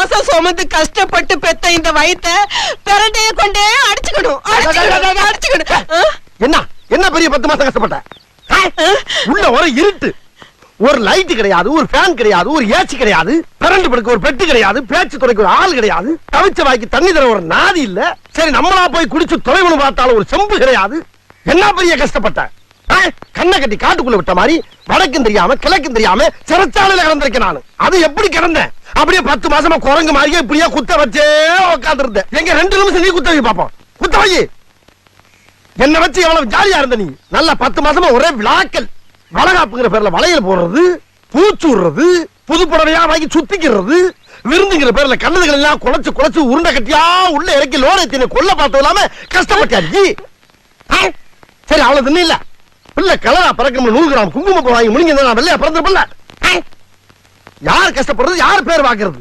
மாசம் சுமந்து கஷ்டப்பட்டு பெத்த இந்த வயித்த பிரண்டைய கொண்டே அடிச்சுக்கணும். என்ன என்ன பெரிய 10 மாசம் கஷ்டப்பட்ட? உள்ள ஒரு இருட்டு, ஒரு லைட் கிடையாது, ஒரு ஃபேன் கிடையாது, ஒரு ஏசி கிடையாது, கரண்ட் படுக்க ஒரு பெட்டு கிடையாது, பேச்சு துறைக்கு ஒரு ஆள் கிடையாது, தவிச்ச வாய்க்கு தண்ணி தர ஒரு நாதி இல்ல. சரி நம்மளா போய் குடிச்சு தொலைவனு பார்த்தாலும் ஒரு செம்பு கிடையாது. என்ன பெரிய கஷ்டப்பட்ட? கண்ணை கட்டி காட்டுக்குள்ள விட்ட மாதிரி வடக்கும் தெரியாம கிழக்கும் தெரியாம சிறைச்சாலையில கிடந்திருக்கேன் நானு. அது எப்படி கிடந்தேன்? அப்படியே 10 மாசமா குரங்கு மாதிரியே இப்படியே குத்த வச்சே உட்கார்ந்து இருந்தேன். எங்க 2 நிமிஷம் நீ குத்த வை பாப்போம். குத்த வை. என்ன வச்சு எவ்வளவு ஜாலியா இருந்த நீ? நல்ல 10 மாசமா ஒரே விளாக்கல். வளகாப்புங்கிற பேர்ல வளையல் போடுறது, பூச்சு விடுறது, புது புடவையா வாங்கி சுத்திக்கிறது, விருந்துங்கிற பேர்ல கண்ணதுகள் எல்லாம் குலைச்சு குலைச்சு உருண்டை கட்டியா உள்ள இறக்கி லோரத்தின கொல்ல பார்த்தது இல்லாம கஷ்டப்பட்டாச்சு. சரி அவ்வளவு தின்னு இல்ல பிள்ளை கலரா பறக்கணும் 100 கிராம் குங்குமம் வாங்கி முடிங்க வெள்ளையா பிறந்திருப்பல. யார் கஷ்டப்படுறது? யார் பேர் வாக்குறது?